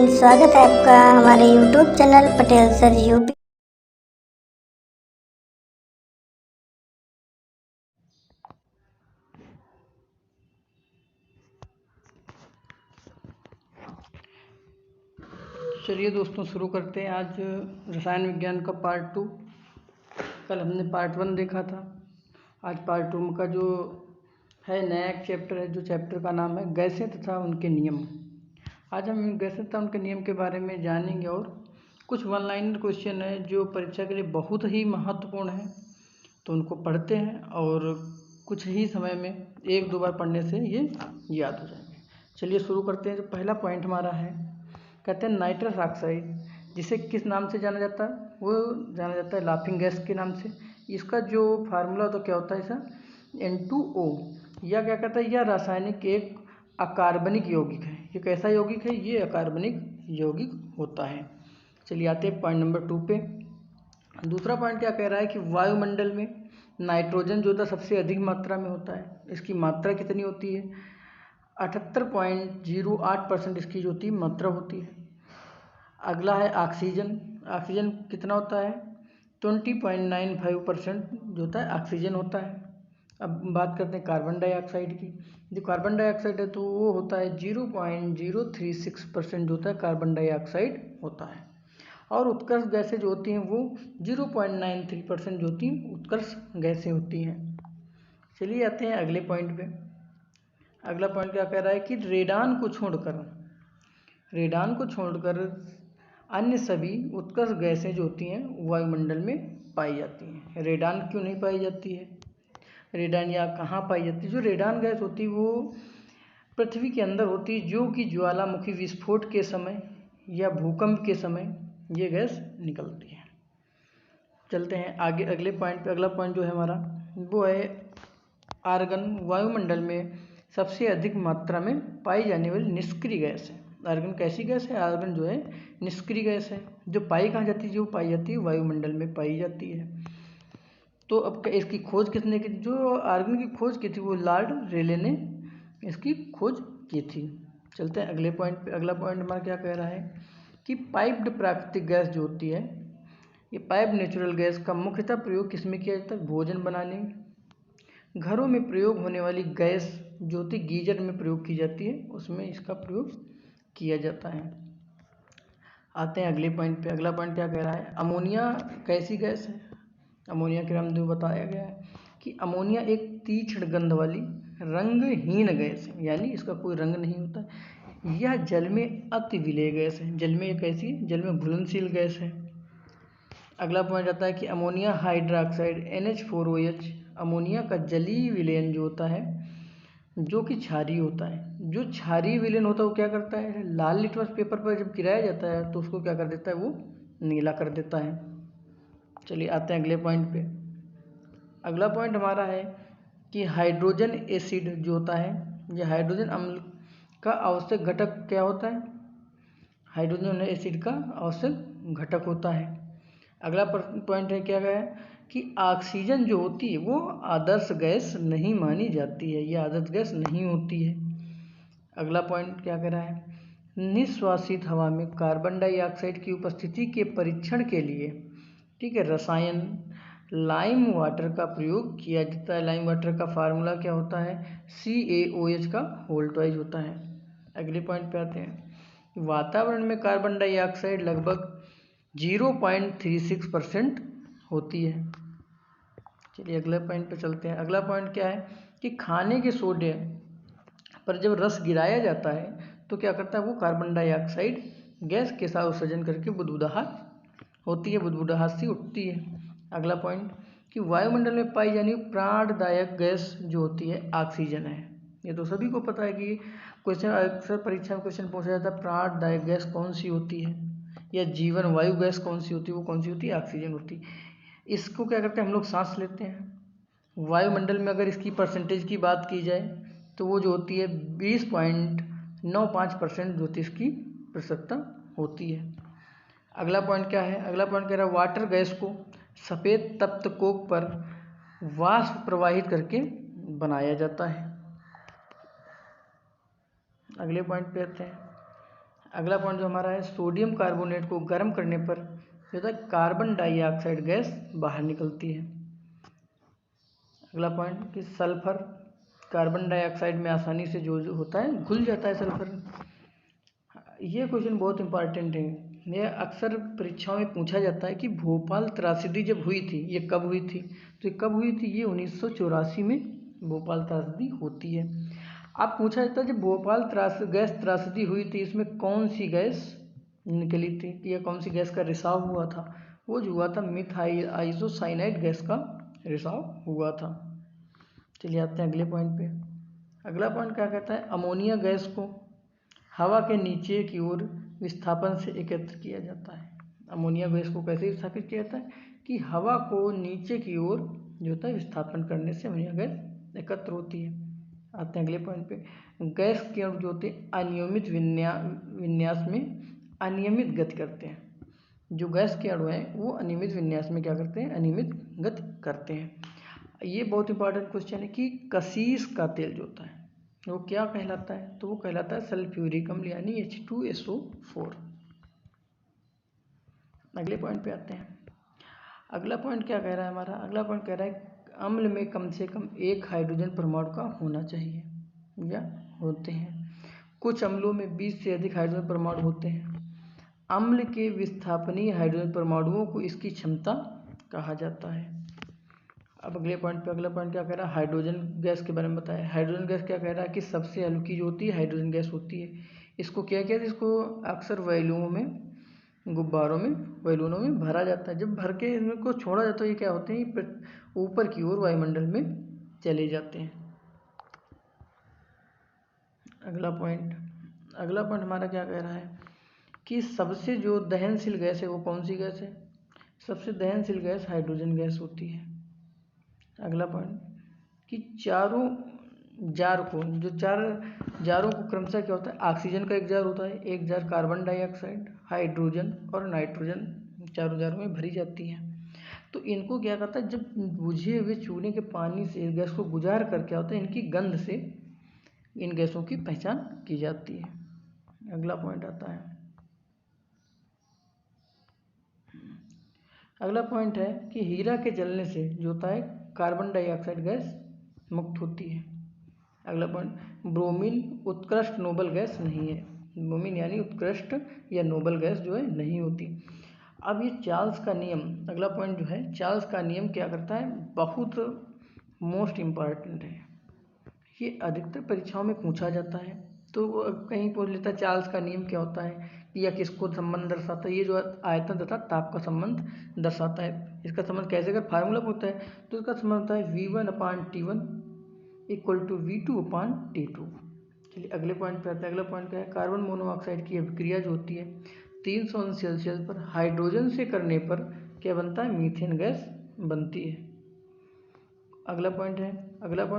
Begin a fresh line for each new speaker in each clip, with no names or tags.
Friends, स्वागत है आपका हमारे YouTube channel Patel sir UP.
चलिए दोस्तों, शुरू करते हैं आज रसायन विज्ञान का पार्ट 2। कल हमने पार्ट 1 देखा था। आज पार्ट 2 का जो है नया एक चैप्टर है, जो चैप्टर का नाम है गैसें तथा उनके नियम। आज हम गैसें तथा उनके नियम के बारे में जानेंगे और कुछ वन लाइनर क्वेश्चन है जो परीक्षा के लिए बहुत ही महत्वपूर्ण है, तो उनको पढ़ते हैं और कुछ ही समय में 1-2 बार पढ़ने से ये याद हो जाएंगे। चलिए शुरू करते हैं। जो पहला पॉइंट हमारा है, कहते हैं नाइट्रस ऑक्साइड, जिसे किस नाम से जाना जाता है? वो जाना जाता है लाफिंग गैस के नाम से। इसका जो फार्मूला तो क्या होता है इसका N2O, या क्या कहता है, यह रासायनिक एक अकार्बनिक यौगिक है। ये कैसा यौगिक है? ये अकार्बनिक यौगिक होता है। चलिए आते हैं पॉइंट नंबर 2 पे। दूसरा पॉइंट क्या कह रहा है कि वायुमंडल में नाइट्रोजन जो होता है सबसे अधिक मात्रा में होता है। इसकी मात्रा कितनी होती है? 78.08% इसकी जो होती है मात्रा होती है। अगला है ऑक्सीजन। ऑक्सीजन कितना होता है? 20.95% जो होता है ऑक्सीजन होता है। अब बात करते हैं कार्बन डाइऑक्साइड की। जो कार्बन डाइऑक्साइड है तो वो होता है 0.036% जो होता है कार्बन डाइऑक्साइड होता है। और उत्कर्ष गैसें जो होती हैं वो 0.93% जो होती हैं उत्कर्ष गैसें होती हैं। चलिए आते हैं अगले पॉइंट पे। अगला पॉइंट क्या कह रहा है कि रेडान को छोड़कर अन्य सभी उत्कर्ष गैसें जो होती हैं वायुमंडल में पाई जाती हैं। रेडान क्यों नहीं पाई जाती है? रेडान या कहाँ पाई जाती है? जो रेडान गैस होती है वो पृथ्वी के अंदर होती है, जो कि ज्वालामुखी विस्फोट के समय या भूकंप के समय ये गैस निकलती है। चलते हैं आगे अगले पॉइंट पे। अगला पॉइंट जो है हमारा वो है आर्गन। वायुमंडल में सबसे अधिक मात्रा में पाई जाने वाली निष्क्रिय गैस है। आर्गन कैसी गैस है? आर्गन जो है निष्क्रिय गैस है। जो पाई कहाँ जाती है? जो पाई जाती है वायुमंडल में पाई जाती है। तो अब इसकी खोज किसने की? जो आर्गन की खोज की थी वो लॉर्ड रेले ने इसकी खोज की थी। चलते हैं अगले पॉइंट पे। अगला पॉइंट हमारा क्या कह रहा है कि पाइप्ड प्राकृतिक गैस जो होती है, ये पाइप नेचुरल गैस का मुख्यतः प्रयोग किसमें किया जाता है? भोजन बनाने में। घरों में प्रयोग होने वाली गैस जो होती है गीजर में प्रयोग की जाती है, उसमें इसका प्रयोग किया जाता है। आते हैं अगले पॉइंट पे। अगला पॉइंट क्या कह रहा है? अमोनिया कैसी गैस है? अमोनिया के बारे में बताया गया है कि अमोनिया एक तीक्ष्ण गंध वाली रंगहीन गैस है, यानी इसका कोई रंग नहीं होता। यह जल में अति विलेय गैस है। जल में कैसी है? जल में घुलनशील गैस है। अगला पॉइंट आता है कि अमोनिया हाइड्रोक्साइड NH4OH, अमोनिया का जलीय विलयन जो होता है जो कि क्षारीय होता है। जो क्षारीय विलयन होता है वो क्या करता है? लाल लिटमस पेपर पर जब गिराया जाता है तो उसको क्या कर देता है? वो नीला कर देता है। चलिए आते हैं अगले पॉइंट पे। अगला पॉइंट हमारा है कि हाइड्रोजन एसिड जो होता है, यह हाइड्रोजन अम्ल का आवश्यक घटक क्या होता है? हाइड्रोजन एसिड का आवश्यक घटक होता है। अगला पॉइंट है क्या है कि ऑक्सीजन जो होती है वो आदर्श गैस नहीं मानी जाती है, ये आदर्श गैस नहीं होती है। अगला पॉइंट क्या कह रहा है? निश्वासित हवा में कार्बन डाइऑक्साइड की उपस्थिति के परीक्षण के लिए, ठीक है, रसायन लाइम वाटर का प्रयोग किया जाता है। लाइम वाटर का फार्मूला क्या होता है? CaOH का होल ट्वाइस होता है। अगले पॉइंट पे आते हैं। वातावरण में कार्बन डाइऑक्साइड लगभग 0.36% होती है। चलिए अगले पॉइंट पे चलते हैं। अगला पॉइंट क्या है कि खाने के सोडे पर जब रस गिराया जाता है तो क्या करता है? वो कार्बन डाइऑक्साइड गैस के साथ उत्सर्जन करके बुदबुदाहट होती है, बुदबुदाहट सी उठती है। अगला पॉइंट कि वायुमंडल में पाई जाने वाली प्राणदायक गैस जो होती है ऑक्सीजन है। ये तो सभी को पता है कि क्वेश्चन अक्सर परीक्षा में क्वेश्चन पूछा जाता है प्राणदायक गैस कौन सी होती है, या जीवन वायु गैस कौन सी होती है? वो कौन सी होती है? ऑक्सीजन होती है। इसको क्या करते हैं? हम लोग सांस लेते हैं। वायुमंडल में अगर इसकी परसेंटेज की बात की जाए तो वो जो होती है 20.95% जो होती है इसकी प्रतिशतता होती है। अगला पॉइंट क्या है? अगला पॉइंट कह रहा है वाटर गैस को सफ़ेद तप्त कोक पर वाष्प प्रवाहित करके बनाया जाता है। अगले पॉइंट पे आते हैं। अगला पॉइंट जो हमारा है, सोडियम कार्बोनेट को गर्म करने पर जो होता है कार्बन डाइऑक्साइड गैस बाहर निकलती है। अगला पॉइंट कि सल्फर कार्बन डाइऑक्साइड में आसानी से जो होता है घुल जाता है सल्फर। ये क्वेश्चन बहुत इंपॉर्टेंट है, ये अक्सर परीक्षाओं में पूछा जाता है कि भोपाल त्रासदी जब हुई थी ये कब हुई थी, तो ये कब हुई थी, ये 1984 में भोपाल त्रासदी होती है। अब पूछा जाता है जब भोपाल गैस त्रासदी हुई थी इसमें कौन सी गैस निकली थी या कौन सी गैस का रिसाव हुआ था, वो जो हुआ था मिथाइल आइसोसाइनाइड गैस का रिसाव हुआ था। चलिए आते हैं अगले पॉइंट पे। अगला पॉइंट क्या कहता है, अमोनिया गैस को हवा के नीचे की ओर विस्थापन से एकत्र किया जाता है। अमोनिया गैस को कैसे विस्थापित किया जाता है कि हवा को नीचे की ओर जो होता है विस्थापन करने से अमोनिया गैस एकत्र होती है। आते हैं अगले पॉइंट पे, गैस के अणु जो होते हैं अनियमित विन्यास में अनियमित गति करते हैं। जो गैस के अणु हैं वो अनियमित विन्यास में क्या करते हैं, अनियमित गति करते हैं। ये बहुत इंपॉर्टेंट क्वेश्चन है कि कशीस का तेल जो होता है वो क्या कहलाता है, तो वो कहलाता है सल्फ्यूरिक अम्ल यानी H2SO4। अगले पॉइंट पे आते हैं। अगला पॉइंट क्या कह रहा है हमारा, अगला पॉइंट कह रहा है अम्ल में कम से कम एक हाइड्रोजन परमाणु का होना चाहिए या होते हैं। कुछ अम्लों में 20 से अधिक हाइड्रोजन परमाणु होते हैं। अम्ल के विस्थापनीय हाइड्रोजन परमाणुओं को इसकी क्षमता कहा जाता है। अब अगले पॉइंट पे, अगला पॉइंट क्या कह रहा है, हाइड्रोजन गैस के बारे में बताया। हाइड्रोजन गैस क्या कह रहा है कि सबसे हल्की जो होती है हाइड्रोजन गैस होती है। इसको क्या कहते हैं, इसको अक्सर बैलूनों में, गुब्बारों में, बैलूनों में भरा जाता है। जब भर के इनको छोड़ा जाता है ये क्या होते हैं, ऊपर की ओर वायुमंडल में चले जाते हैं। अगला पॉइंट हमारा क्या कह रहा है कि सबसे जो दहनशील गैस है वो कौन सी गैस है, सबसे दहनशील गैस हाइड्रोजन गैस होती है। अगला पॉइंट कि चारों जारों को क्रमशः क्या होता है, ऑक्सीजन का एक जार होता है, एक जार कार्बन डाइऑक्साइड, हाइड्रोजन और नाइट्रोजन चारों जारों में भरी जाती है। तो इनको क्या करता है, जब बुझे हुए चूने के पानी से गैस को गुजार कर क्या होता है, इनकी गंध से इन गैसों की पहचान की जाती है। अगला पॉइंट आता है, अगला पॉइंट है कि हीरा के जलने से जो होता है कार्बन डाइऑक्साइड गैस मुक्त होती है। अगला पॉइंट, ब्रोमीन उत्कृष्ट नोबल गैस नहीं है। ब्रोमीन यानी उत्कृष्ट या नोबल गैस जो है नहीं होती। अब ये चार्ल्स का नियम, अगला पॉइंट जो है चार्ल्स का नियम क्या करता है, बहुत मोस्ट इम्पॉर्टेंट है। ये अधिकतर परीक्षाओं में पूछा जाता है, तो कहीं पूछ लेता है चार्ल्स का नियम क्या होता है या किसको संबंध दर्शाता है। ये जो आयतन तथा ताप का संबंध दर्शाता है। इसका संबंध कैसे, अगर फार्मूला होता है तो इसका संबंध होता है V1/T1 = V2/T2। चलिए अगले पॉइंट पे आते हैं। अगला पॉइंट क्या है, कार्बन मोनोऑक्साइड की अभिक्रिया जो होती है 300 अंश सेल्सियस पर हाइड्रोजन से करने पर क्या बनता है, मीथेन गैस बनती है। अगला पॉइंट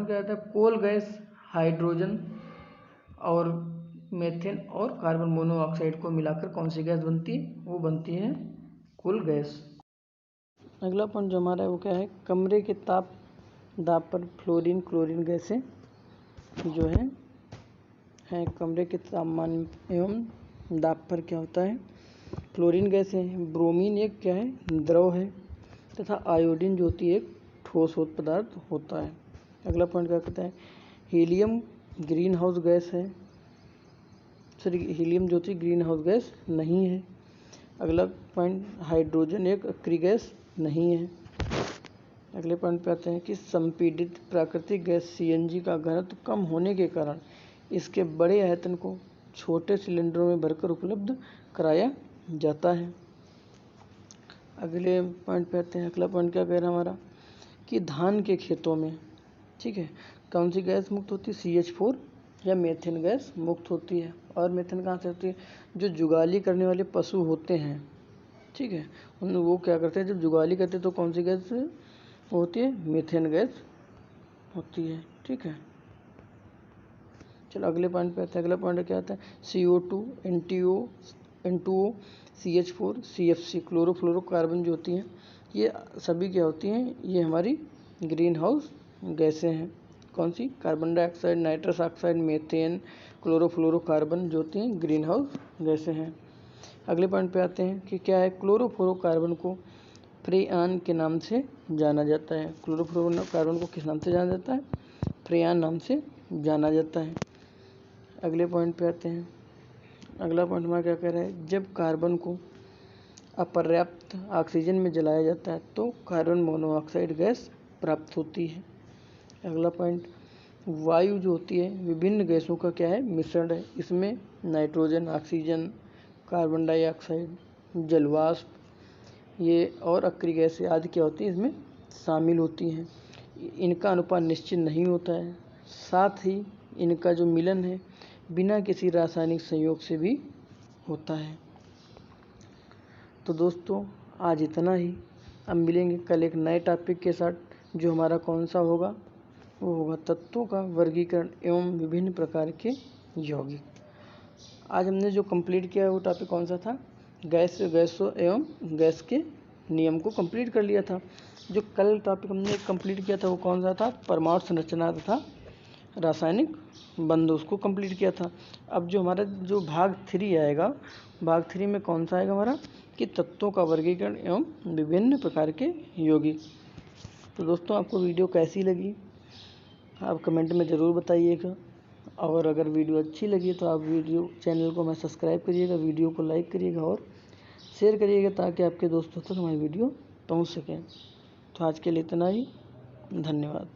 क्या आता है, कोल गैस हाइड्रोजन और मीथेन और कार्बन मोनोऑक्साइड को मिलाकर कौन सी गैस बनती है, वो बनती है कोल गैस। अगला पॉइंट जो हमारा है वो क्या है, कमरे के दाब पर फ्लोरीन क्लोरीन गैसें जो है कमरे के तापमान एवं दाब पर क्या होता है, क्लोरीन गैस है। ब्रोमीन एक क्या है, द्रव है तथा आयोडीन जो होती है एक ठोस पदार्थ होता है। अगला पॉइंट क्या कहता है, हीलियम ग्रीन हाउस गैस है, हीलियम जो होती है ग्रीन हाउस गैस नहीं है। अगला पॉइंट, हाइड्रोजन एक अक्रिय गैस नहीं है। अगले पॉइंट पे आते हैं कि संपीड़ित प्राकृतिक गैस CNG का घनत्व कम होने के कारण इसके बड़े आयतन को छोटे सिलेंडरों में भरकर उपलब्ध कराया जाता है। अगले पॉइंट पे आते हैं। अगला पॉइंट क्या कह रहा है हमारा कि धान के खेतों में, ठीक है, कौन सी गैस मुक्त होती है, CH4 या मीथेन गैस मुक्त होती है। और मीथेन कहाँ से होती है, जो जुगाली करने वाले पशु होते हैं, ठीक है, वो क्या करते हैं, जब जुगाली करते हैं तो कौन सी गैस होती है, मीथेन गैस होती है। ठीक है, चलो अगले पॉइंट पे आते हैं। अगला पॉइंट क्या आता है, CO2 NTO N2O CH4 CFC chlorofluorocarbon जो होती हैं ये सभी क्या होती हैं, ये हमारी ग्रीन हाउस गैसें हैं। कौन सी? Carbon dioxide, nitrous oxide, methane, chlorofluorocarbon जो होती हैं ग्रीन हाउस गैसें हैं। अगले पॉइंट पे आते हैं कि क्या है, क्लोरोफ्लोरोकार्बन को फ्रेऑन के नाम से जाना जाता है। क्लोरोफ्लोरोकार्बन को किस नाम से जाना जाता है? फ्रेऑन नाम से जाना जाता है। अगले पॉइंट पे आते हैं। अगला पॉइंट हमारा क्या कह रहा है, जब कार्बन को अपर्याप्त ऑक्सीजन में जलाया जाता है तो कार्बन मोनोऑक्साइड गैस प्राप्त होती है। अगला पॉइंट, वायु जो होती है विभिन्न गैसों का क्या है? मिश्रण है। इसमें नाइट्रोजन, ऑक्सीजन, कार्बन डाइऑक्साइड, जलवाष्प, ये और अक्रिय गैसें आदि क्या होती हैं इसमें शामिल होती हैं। इनका अनुपात निश्चित नहीं होता है, साथ ही इनका जो मिलन है बिना किसी रासायनिक संयोग से भी होता है। तो दोस्तों आज इतना ही। अब मिलेंगे कल एक नए टॉपिक के साथ, जो हमारा कौन सा होगा? वो होगा तत्वों का वर्गीकरण एवं विभिन्न प्रकार के यौगिक। आज हमने जो कंप्लीट किया वो टॉपिक कौन सा था? गैसों एवं गैस के नियम को कंप्लीट कर लिया था। जो कल टॉपिक हमने कंप्लीट किया था वो कौन सा था? परमाणु संरचना तथा रासायनिक बंध, उसको कंप्लीट किया था। अब जो हमारा जो भाग 3 आएगा, भाग 3 में कौन सा आएगा हमारा? कि तत्वों का वर्गीकरण एवं विभिन्न प्रकार के यौगिक। तो दोस्तों आपको वीडियो कैसी लगी आप कमेंट में ज़रूर बताइएगा, और अगर वीडियो अच्छी लगी तो आप चैनल को मैं सब्सक्राइब करिएगा, वीडियो को लाइक करिएगा और शेयर करिएगा ताकि आपके दोस्तों तक हमारी वीडियो पहुंच सके। तो आज के लिए इतना ही, धन्यवाद।